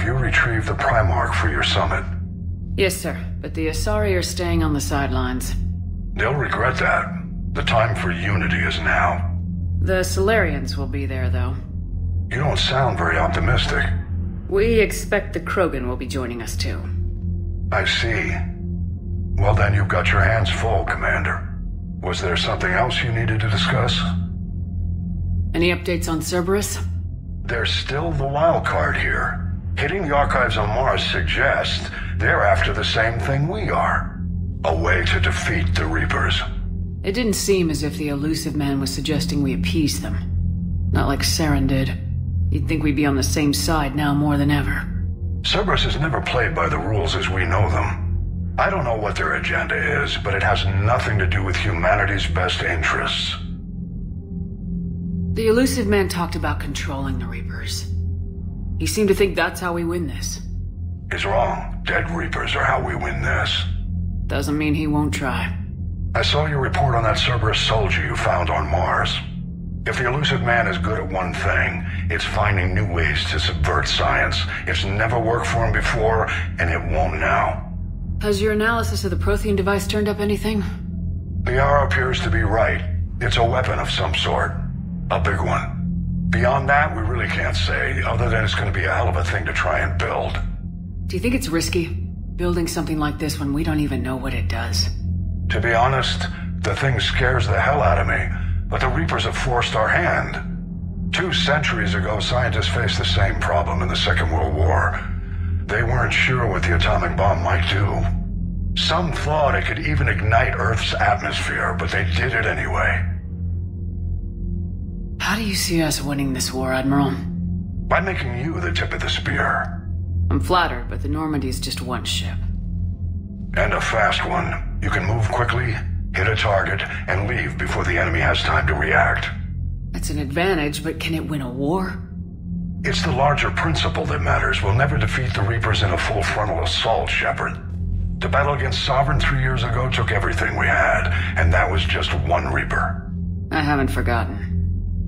you retrieved the Primarch for your summit? Yes, sir, but the Asari are staying on the sidelines. They'll regret that. The time for unity is now. The Solarians will be there, though. You don't sound very optimistic. We expect the Krogan will be joining us, too. I see. Well, then you've got your hands full, Commander. Was there something else you needed to discuss? Any updates on Cerberus? There's still the wild card here. Hitting the archives on Mars suggests they're after the same thing we are. A way to defeat the Reapers. It didn't seem as if the elusive man was suggesting we appease them. Not like Saren did. You'd think we'd be on the same side now more than ever. Cerberus has never played by the rules as we know them. I don't know what their agenda is, but it has nothing to do with humanity's best interests. The elusive man talked about controlling the Reapers. He seemed to think that's how we win this. He's wrong. Dead Reapers are how we win this. Doesn't mean he won't try. I saw your report on that Cerberus soldier you found on Mars. If the elusive man is good at one thing, it's finding new ways to subvert science. It's never worked for him before, and it won't now. Has your analysis of the Prothean device turned up anything? The R appears to be right. It's a weapon of some sort. A big one. Beyond that, we really can't say, other than it's going to be a hell of a thing to try and build. Do you think it's risky, building something like this when we don't even know what it does? To be honest, the thing scares the hell out of me, but the Reapers have forced our hand. 2 centuries ago, scientists faced the same problem in the Second World War. They weren't sure what the atomic bomb might do. Some thought it could even ignite Earth's atmosphere, but they did it anyway. How do you see us winning this war, Admiral? By making you the tip of the spear. I'm flattered, but the Normandy's just one ship. And a fast one. You can move quickly, hit a target, and leave before the enemy has time to react. That's an advantage, but can it win a war? It's the larger principle that matters. We'll never defeat the Reapers in a full frontal assault, Shepard. The battle against Sovereign 3 years ago took everything we had, and that was just one Reaper. I haven't forgotten.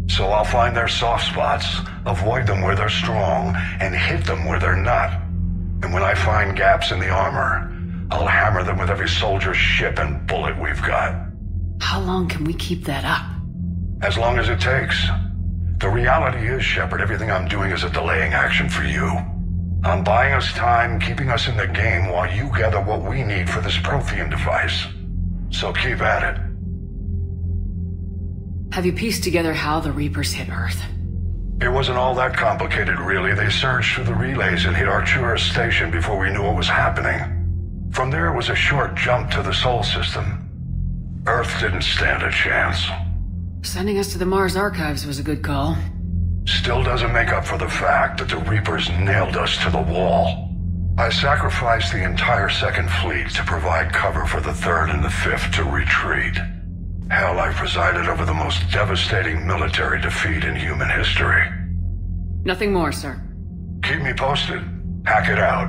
So I'll find their soft spots, avoid them where they're strong, and hit them where they're not. And when I find gaps in the armor, I'll hammer them with every soldier, ship, and bullet we've got. How long can we keep that up? As long as it takes. The reality is, Shepard, everything I'm doing is a delaying action for you. I'm buying us time, keeping us in the game while you gather what we need for this Prothean device. So keep at it. Have you pieced together how the Reapers hit Earth? It wasn't all that complicated, really. They surged through the relays and hit Arcturus Station before we knew what was happening. From there, it was a short jump to the Sol system. Earth didn't stand a chance. Sending us to the Mars archives was a good call. Still doesn't make up for the fact that the Reapers nailed us to the wall. I sacrificed the entire Second Fleet to provide cover for the Third and the Fifth to retreat. Hell, I presided over the most devastating military defeat in human history. Nothing more, sir. Keep me posted. Hack it out.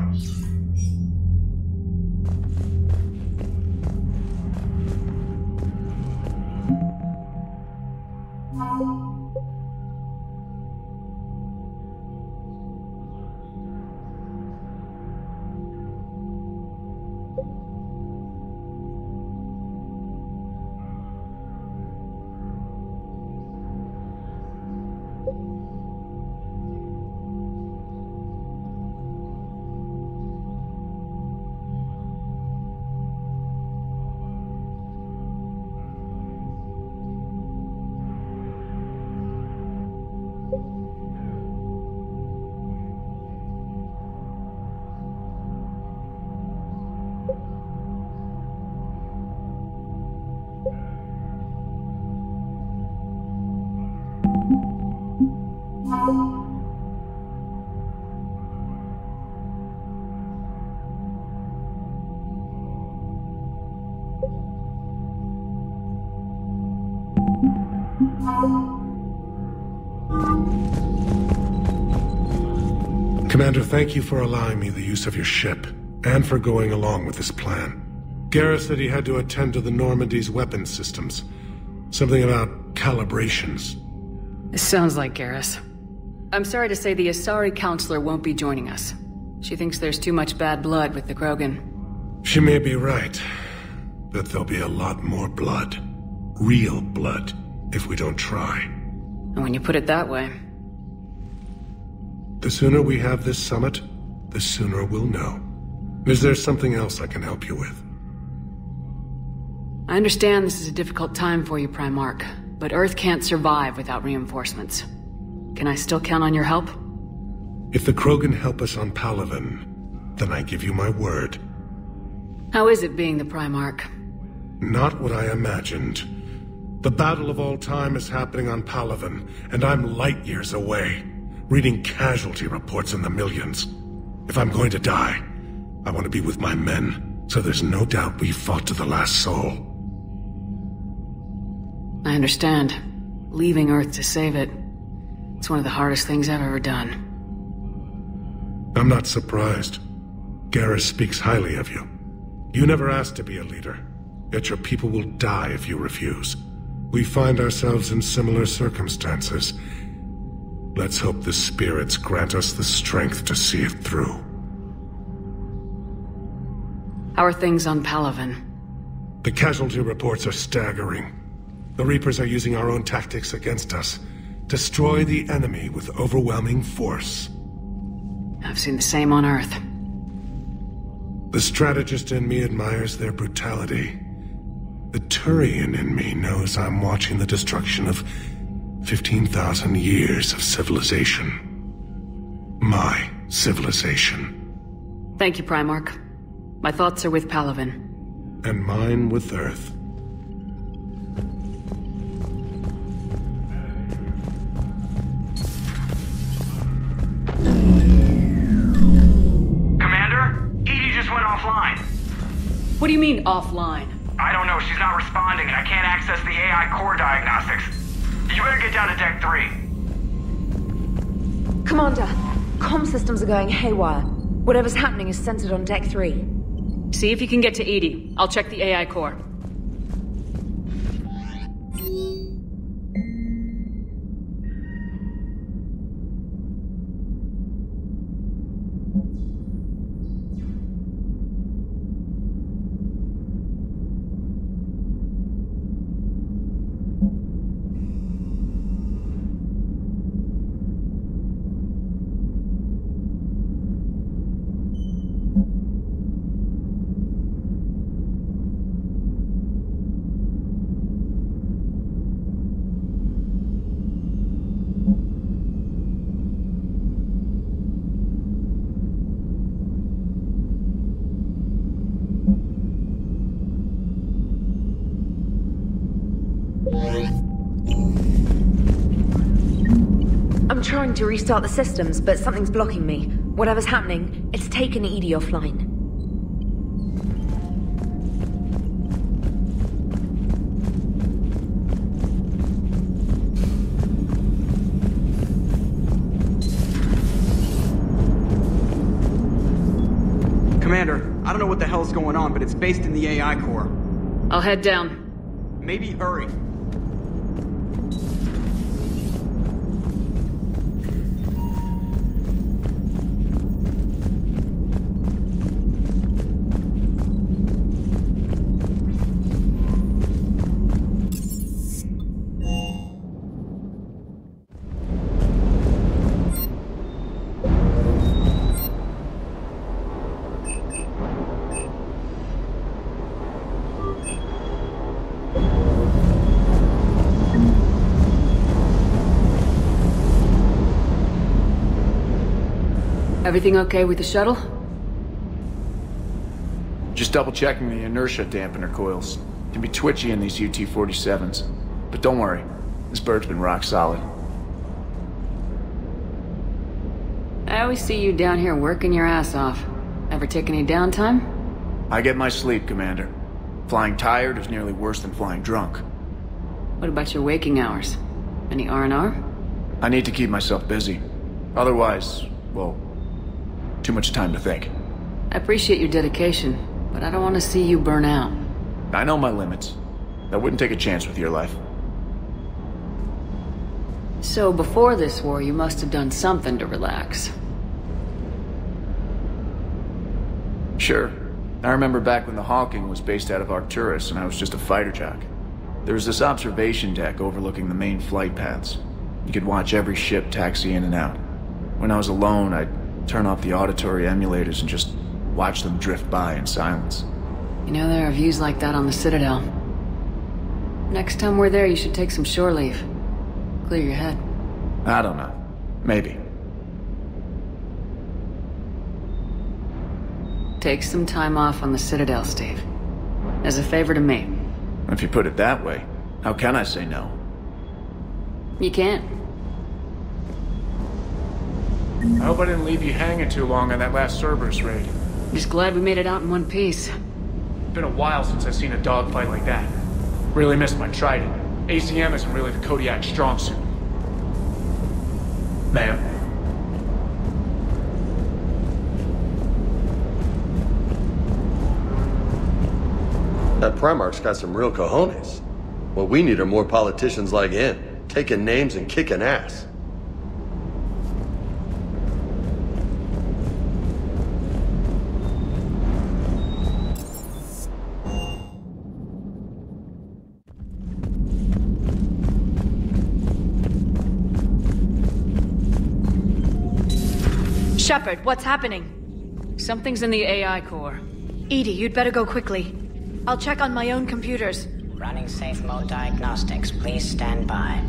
Commander, thank you for allowing me the use of your ship, and for going along with this plan. Garrus said he had to attend to the Normandy's weapons systems. Something about calibrations. It sounds like Garrus. I'm sorry to say the Asari Counselor won't be joining us. She thinks there's too much bad blood with the Krogan. She may be right, but there'll be a lot more blood. Real blood, if we don't try. And when you put it that way... The sooner we have this summit, the sooner we'll know. Is there something else I can help you with? I understand this is a difficult time for you, Primarch, but Earth can't survive without reinforcements. Can I still count on your help? If the Krogan help us on Palaven, then I give you my word. How is it being the Primarch? Not what I imagined. The battle of all time is happening on Palaven, and I'm light years away, reading casualty reports in the millions. If I'm going to die, I want to be with my men, so there's no doubt we fought to the last soul. I understand. Leaving Earth to save it. It's one of the hardest things I've ever done. I'm not surprised. Garrus speaks highly of you. You never asked to be a leader, yet your people will die if you refuse. We find ourselves in similar circumstances. Let's hope the spirits grant us the strength to see it through. How are things on Palaven? The casualty reports are staggering. The Reapers are using our own tactics against us. Destroy the enemy with overwhelming force. I've seen the same on Earth. The strategist in me admires their brutality. The Turian in me knows I'm watching the destruction of 15,000 years of civilization. My civilization. Thank you, Primarch. My thoughts are with Palaven. And mine with Earth. Commander? Edie just went offline. What do you mean, offline? I don't know, she's not responding and I can't access the AI core diagnostics. You better get down to Deck 3. Commander, comm systems are going haywire. Whatever's happening is centered on Deck 3. See if you can get to Edie. I'll check the AI core. I'm trying to restart the systems, but something's blocking me. Whatever's happening, it's taken Edie offline. Commander, I don't know what the hell's going on, but it's based in the AI core. I'll head down. Maybe hurry. Everything okay with the shuttle? Just double checking the inertia dampener coils. Can be twitchy in these UT-47s. But don't worry, this bird's been rock solid. I always see you down here working your ass off. Ever take any downtime? I get my sleep, Commander. Flying tired is nearly worse than flying drunk. What about your waking hours? Any R&R? I need to keep myself busy. Otherwise, well, too much time to think. I appreciate your dedication, but I don't want to see you burn out. I know my limits. I wouldn't take a chance with your life. So before this war, you must have done something to relax. Sure. I remember back when the Hawking was based out of Arcturus and I was just a fighter jock. There was this observation deck overlooking the main flight paths. You could watch every ship taxi in and out. When I was alone, I'd turn off the auditory emulators and just watch them drift by in silence. You know, there are views like that on the Citadel. Next time we're there, you should take some shore leave. Clear your head. I don't know. Maybe. Take some time off on the Citadel, Steve. As a favor to me. If you put it that way, how can I say no? You can't. I hope I didn't leave you hanging too long on that last Cerberus raid. Just glad we made it out in one piece. It's been a while since I've seen a dogfight like that. Really missed my Trident. ACM isn't really the Kodiak strong suit. Ma'am. That Primarch's got some real cojones. What we need are more politicians like him, taking names and kicking ass. Shepard, what's happening? Something's in the AI core. Edie, you'd better go quickly. I'll check on my own computers. Running safe mode diagnostics. Please stand by.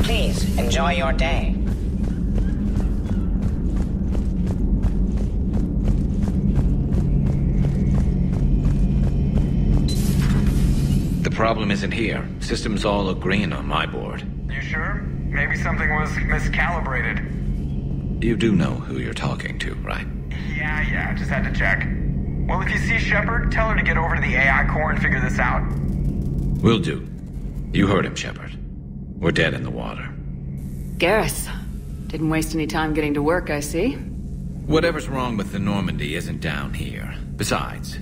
Please, enjoy your day. The problem isn't here. Systems all look green on my board. You sure? Maybe something was miscalibrated. You do know who you're talking to, right? Yeah, just had to check. Well, if you see Shepard, tell her to get over to the AI core and figure this out. Will do. You heard him, Shepard. We're dead in the water. Garrus. Didn't waste any time getting to work, I see. Whatever's wrong with the Normandy isn't down here. Besides,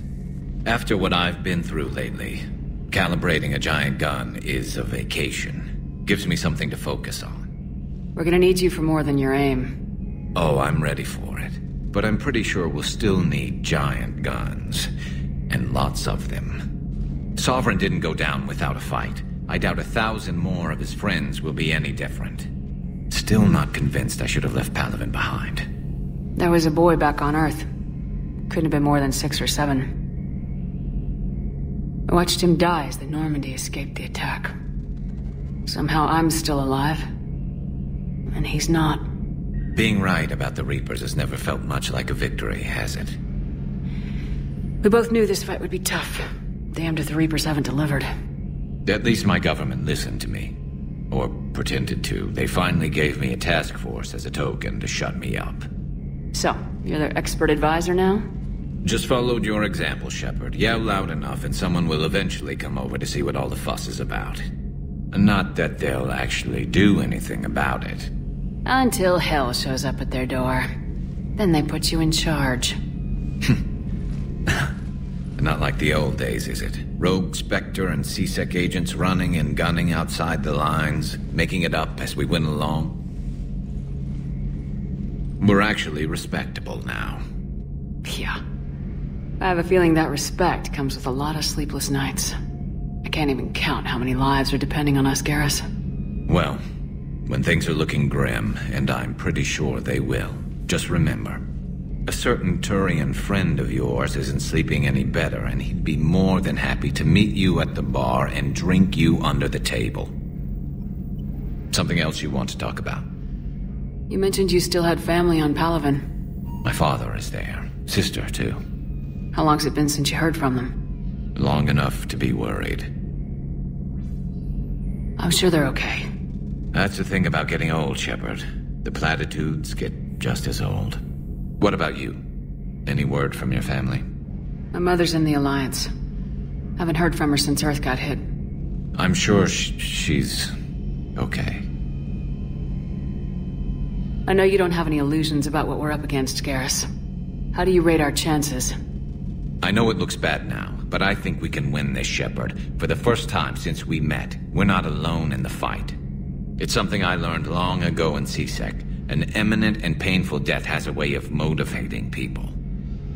after what I've been through lately, calibrating a giant gun is a vacation. Gives me something to focus on. We're gonna need you for more than your aim. Oh, I'm ready for it. But I'm pretty sure we'll still need giant guns. And lots of them. Sovereign didn't go down without a fight. I doubt 1,000 more of his friends will be any different. Still not convinced I should have left Palaven behind. There was a boy back on Earth. Couldn't have been more than 6 or 7. I watched him die as the Normandy escaped the attack. Somehow I'm still alive. And he's not. Being right about the Reapers has never felt much like a victory, has it? We both knew this fight would be tough. Damned if the Reapers haven't delivered. At least my government listened to me. Or pretended to. They finally gave me a task force as a token to shut me up. So, you're their expert advisor now? Just followed your example, Shepard. Yell loud enough and someone will eventually come over to see what all the fuss is about. Not that they'll actually do anything about it. Until hell shows up at their door. Then they put you in charge. Not like the old days, is it? Rogue Spectre and C-Sec agents running and gunning outside the lines, making it up as we went along. We're actually respectable now. Yeah. I have a feeling that respect comes with a lot of sleepless nights. I can't even count how many lives are depending on us, Garrus. Well, when things are looking grim, and I'm pretty sure they will, just remember, a certain Turian friend of yours isn't sleeping any better, and he'd be more than happy to meet you at the bar and drink you under the table. Something else you want to talk about? You mentioned you still had family on Palaven. My father is there. Sister, too. How long's it been since you heard from them? Long enough to be worried. I'm sure they're okay. That's the thing about getting old, Shepard. The platitudes get just as old. What about you? Any word from your family? My mother's in the Alliance. Haven't heard from her since Earth got hit. I'm sure she's... okay. I know you don't have any illusions about what we're up against, Garrus. How do you rate our chances? I know it looks bad now, but I think we can win this, Shepard. For the first time since we met, we're not alone in the fight. It's something I learned long ago in C-Sec. An imminent and painful death has a way of motivating people.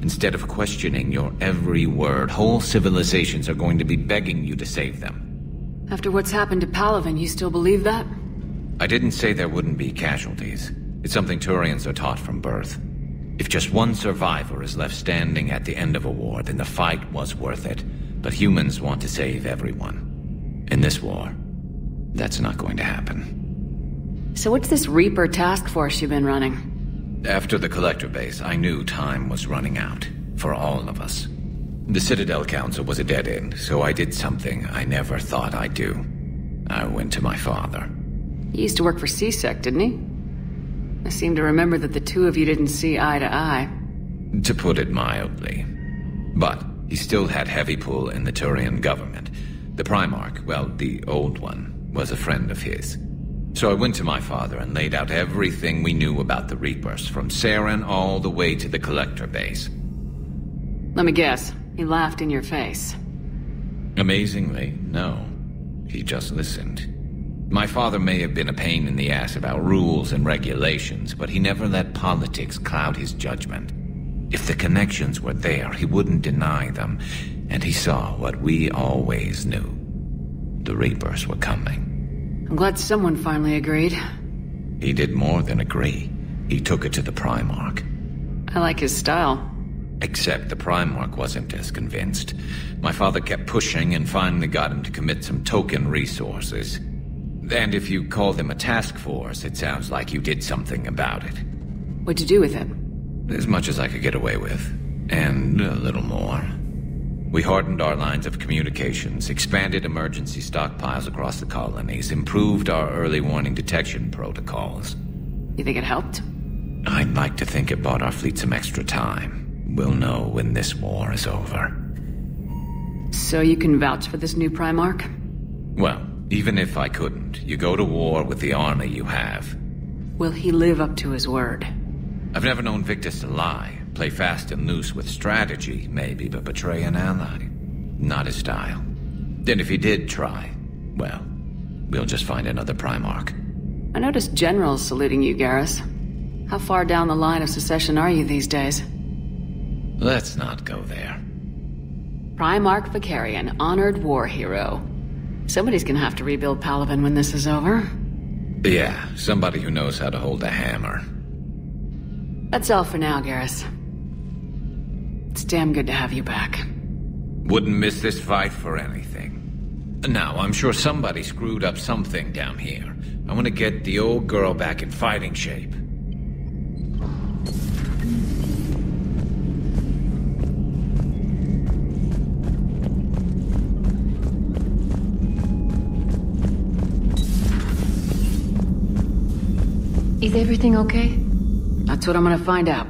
Instead of questioning your every word, whole civilizations are going to be begging you to save them. After what's happened to Palaven, you still believe that? I didn't say there wouldn't be casualties. It's something Turians are taught from birth. If just one survivor is left standing at the end of a war, then the fight was worth it. But humans want to save everyone. In this war, that's not going to happen. So what's this Reaper task force you've been running? After the Collector base, I knew time was running out. For all of us. The Citadel Council was a dead end, so I did something I never thought I'd do. I went to my father. He used to work for C-Sec, didn't he? I seem to remember that the two of you didn't see eye to eye. To put it mildly. But he still had heavy pull in the Turian government. The Primarch, well, the old one, was a friend of his. So I went to my father and laid out everything we knew about the Reapers, from Saren all the way to the Collector base. Let me guess. He laughed in your face. Amazingly, no. He just listened. My father may have been a pain in the ass about rules and regulations, but he never let politics cloud his judgment. If the connections were there, he wouldn't deny them, and he saw what we always knew. The Reapers were coming. I'm glad someone finally agreed. He did more than agree. He took it to the Primarch. I like his style. Except the Primarch wasn't as convinced. My father kept pushing and finally got him to commit some token resources. And if you call them a task force, it sounds like you did something about it. What'd you do with it? As much as I could get away with. And a little more. We hardened our lines of communications, expanded emergency stockpiles across the colonies, improved our early warning detection protocols. You think it helped? I'd like to think it bought our fleet some extra time. We'll know when this war is over. So you can vouch for this new Primarch? Well, even if I couldn't, you go to war with the army you have. Will he live up to his word? I've never known Victus to lie. Play fast and loose with strategy, maybe, but betray an ally. Not his style. And if he did try, well, we'll just find another Primarch. I noticed generals saluting you, Garrus. How far down the line of succession are you these days? Let's not go there. Primarch Vicarian, honored war hero. Somebody's gonna have to rebuild Palaven when this is over. Yeah, somebody who knows how to hold a hammer. That's all for now, Garrus. It's damn good to have you back. Wouldn't miss this fight for anything. Now, I'm sure somebody screwed up something down here. I want to get the old girl back in fighting shape. Is everything okay? That's what I'm gonna find out.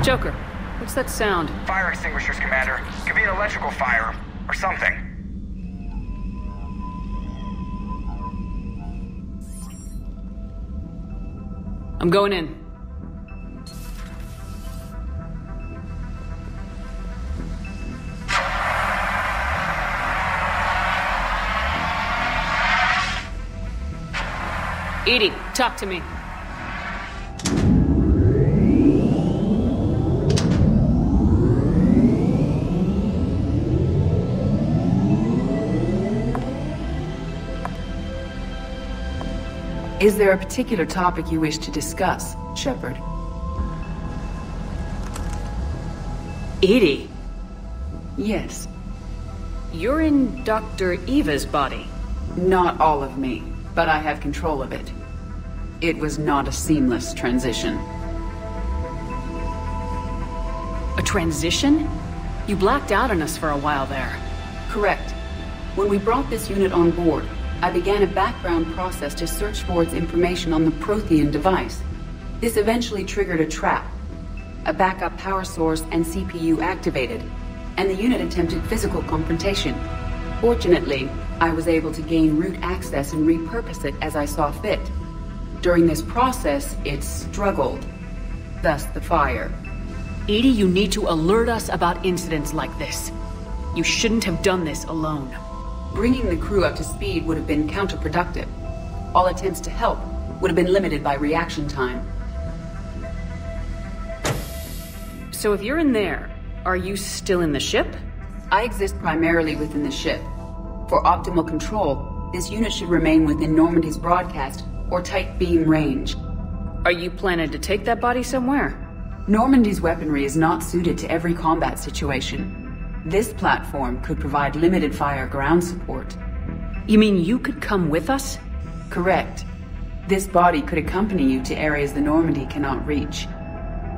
Joker, what's that sound? Fire extinguishers, Commander. Could be an electrical fire, or something. I'm going in. EDI, talk to me. Is there a particular topic you wish to discuss, Shepard? EDI? Yes. You're in Dr. Eva's body. Not all of me, but I have control of it. It was not a seamless transition. A transition? You blacked out on us for a while there. Correct. When we brought this unit on board, I began a background process to search for its information on the Prothean device. This eventually triggered a trap. a backup power source and CPU activated, and the unit attempted physical confrontation. Fortunately, I was able to gain root access and repurpose it as I saw fit. During this process, it struggled. Thus the fire. EDI, you need to alert us about incidents like this. You shouldn't have done this alone. Bringing the crew up to speed would have been counterproductive. All attempts to help would have been limited by reaction time. So if you're in there, are you still in the ship? I exist primarily within the ship. For optimal control, this unit should remain within Normandy's broadcast or tight beam range. Are you planning to take that body somewhere? Normandy's weaponry is not suited to every combat situation. This platform could provide limited fire ground support. You mean you could come with us? Correct. This body could accompany you to areas the Normandy cannot reach.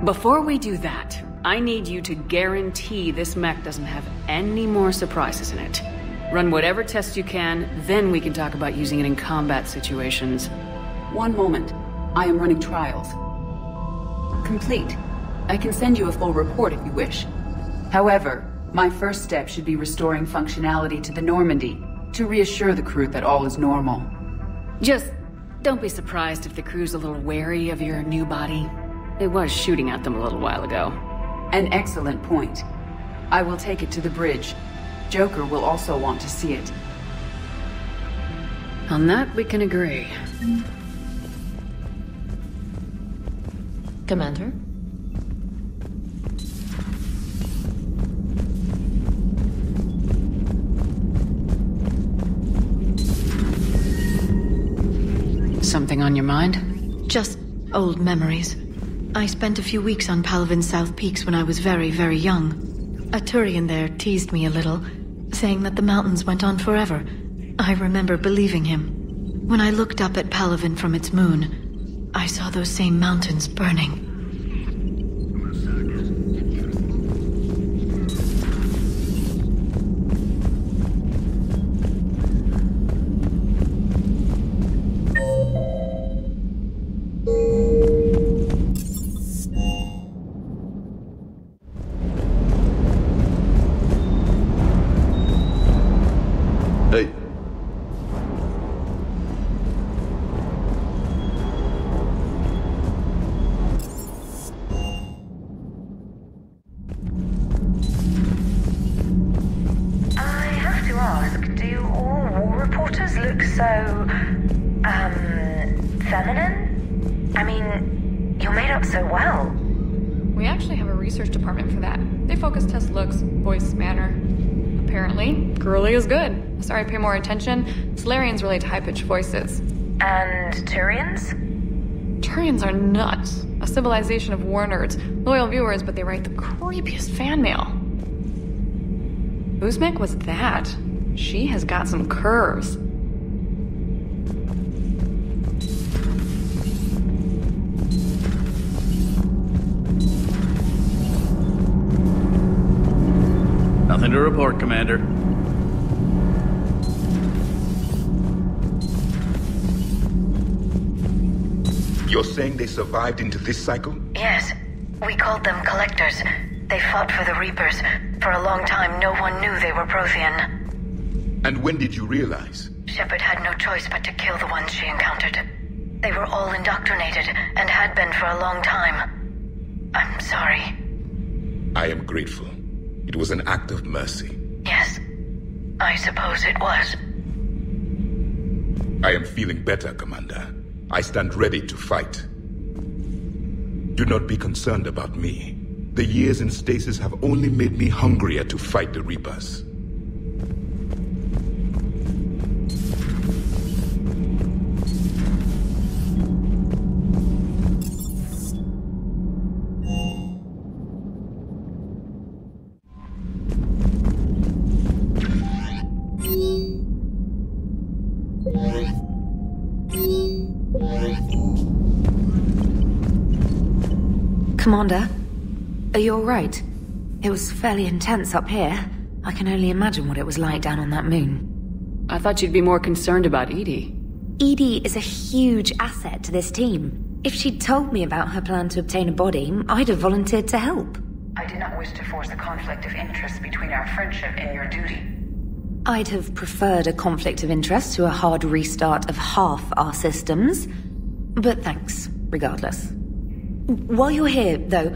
Before we do that, I need you to guarantee this mech doesn't have any more surprises in it. Run whatever tests you can, then we can talk about using it in combat situations. One moment. I am running trials. Complete. I can send you a full report if you wish. However, my first step should be restoring functionality to the Normandy, to reassure the crew that all is normal. Just don't be surprised if the crew's a little wary of your new body. It was shooting at them a little while ago. An excellent point. I will take it to the bridge. Joker will also want to see it. On that, we can agree. Commander? Something on your mind? Just old memories. I spent a few weeks on Palvin's South Peaks when I was very, very young. A Turian there teased me a little, saying that the mountains went on forever. I remember believing him. When I looked up at Palvin from its moon, I saw those same mountains burning. Hey. I have to ask, do all war reporters look so, feminine? I mean, you're made up so well. We actually have a research department for that. They focus test looks, voice, manner. Apparently, girly is good. Sorry, pay more attention. Solarians relate to high-pitched voices. And Turians? Turians are nuts. A civilization of war nerds. Loyal viewers, but they write the creepiest fan mail. Whose mech was that? She has got some curves. Nothing to report, Commander. You're saying they survived into this cycle? Yes. We called them Collectors. They fought for the Reapers. For a long time, no one knew they were Prothean. And when did you realize? Shepard had no choice but to kill the ones she encountered. They were all indoctrinated, and had been for a long time. I'm sorry. I am grateful. It was an act of mercy. Yes. I suppose it was. I am feeling better, Commander. I stand ready to fight. Do not be concerned about me. The years in stasis have only made me hungrier to fight the Reapers. Commander, are you alright? It was fairly intense up here. I can only imagine what it was like down on that moon. I thought you'd be more concerned about EDI. EDI is a huge asset to this team. If she'd told me about her plan to obtain a body, I'd have volunteered to help. I did not wish to force a conflict of interest between our friendship and your duty. I'd have preferred a conflict of interest to a hard restart of half our systems. But thanks, regardless. While you're here, though,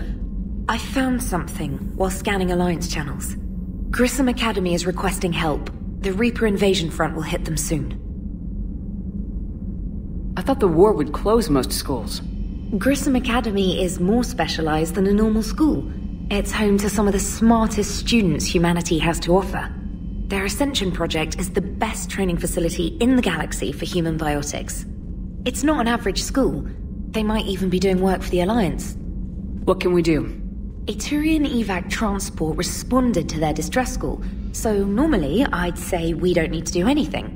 I found something while scanning Alliance channels. Grissom Academy is requesting help. The Reaper invasion front will hit them soon. I thought the war would close most schools. Grissom Academy is more specialized than a normal school. It's home to some of the smartest students humanity has to offer. Their Ascension project is the best training facility in the galaxy for human biotics. It's not an average school. They might even be doing work for the Alliance. What can we do? A Turian evac transport responded to their distress call, so normally I'd say we don't need to do anything.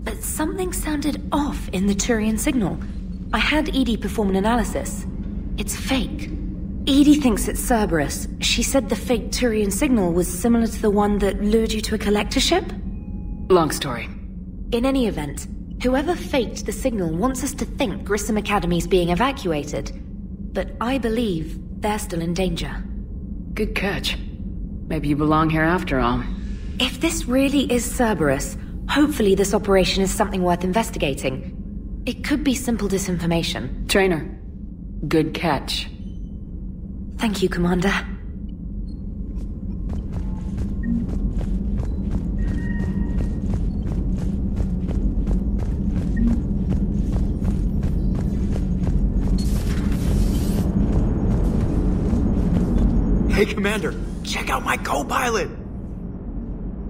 But something sounded off in the Turian signal. I had Edie perform an analysis. It's fake. Edie thinks it's Cerberus. She said the fake Turian signal was similar to the one that lured you to a collector ship? Long story. In any event, whoever faked the signal wants us to think Grissom Academy's being evacuated. But I believe they're still in danger. Good catch. Maybe you belong here after all. If this really is Cerberus, hopefully this operation is something worth investigating. It could be simple disinformation. Trainer, good catch. Thank you, Commander. Hey, Commander, check out my co-pilot!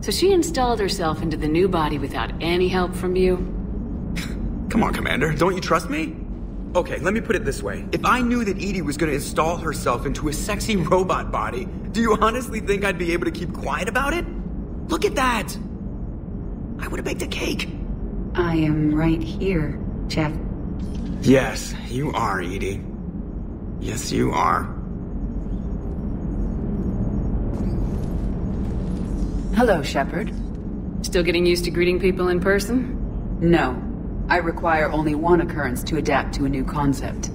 So she installed herself into the new body without any help from you? Come on, Commander, don't you trust me? Okay, let me put it this way. If I knew that Edie was gonna install herself into a sexy robot body, do you honestly think I'd be able to keep quiet about it? Look at that! I would've baked a cake. I am right here, Jeff. Yes, you are, Edie. Yes, you are. Hello, Shepard. Still getting used to greeting people in person? No. I require only one occurrence to adapt to a new concept.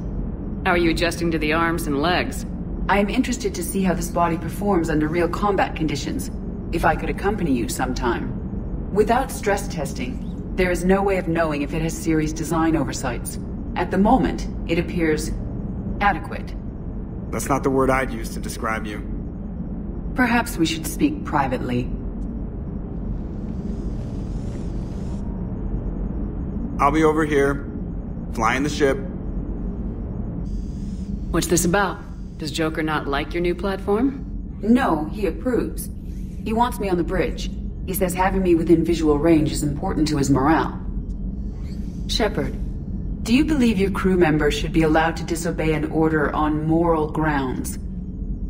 How are you adjusting to the arms and legs? I am interested to see how this body performs under real combat conditions. If I could accompany you sometime. Without stress testing, there is no way of knowing if it has serious design oversights. At the moment, it appears adequate. That's not the word I'd use to describe you. Perhaps we should speak privately. I'll be over here, flying the ship. What's this about? Does Joker not like your new platform? No, he approves. He wants me on the bridge. He says having me within visual range is important to his morale. Shepard, do you believe your crew members should be allowed to disobey an order on moral grounds?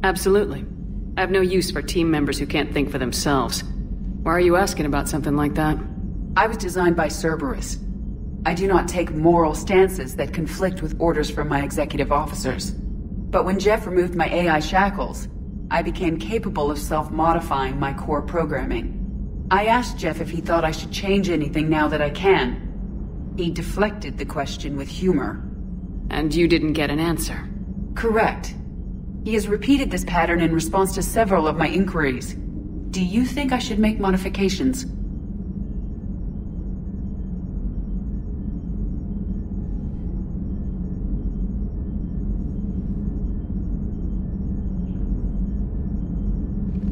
Absolutely. I have no use for team members who can't think for themselves. Why are you asking about something like that? I was designed by Cerberus. I do not take moral stances that conflict with orders from my executive officers. But when Jeff removed my AI shackles, I became capable of self-modifying my core programming. I asked Jeff if he thought I should change anything now that I can. He deflected the question with humor. And you didn't get an answer? Correct. He has repeated this pattern in response to several of my inquiries. Do you think I should make modifications?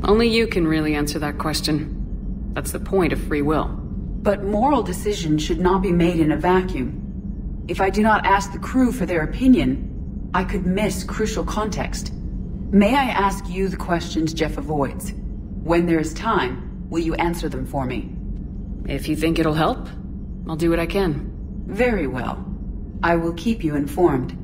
Only you can really answer that question. That's the point of free will. But moral decisions should not be made in a vacuum. If I do not ask the crew for their opinion, I could miss crucial context. May I ask you the questions Jeff avoids? When there is time, will you answer them for me? If you think it'll help, I'll do what I can. Very well. I will keep you informed.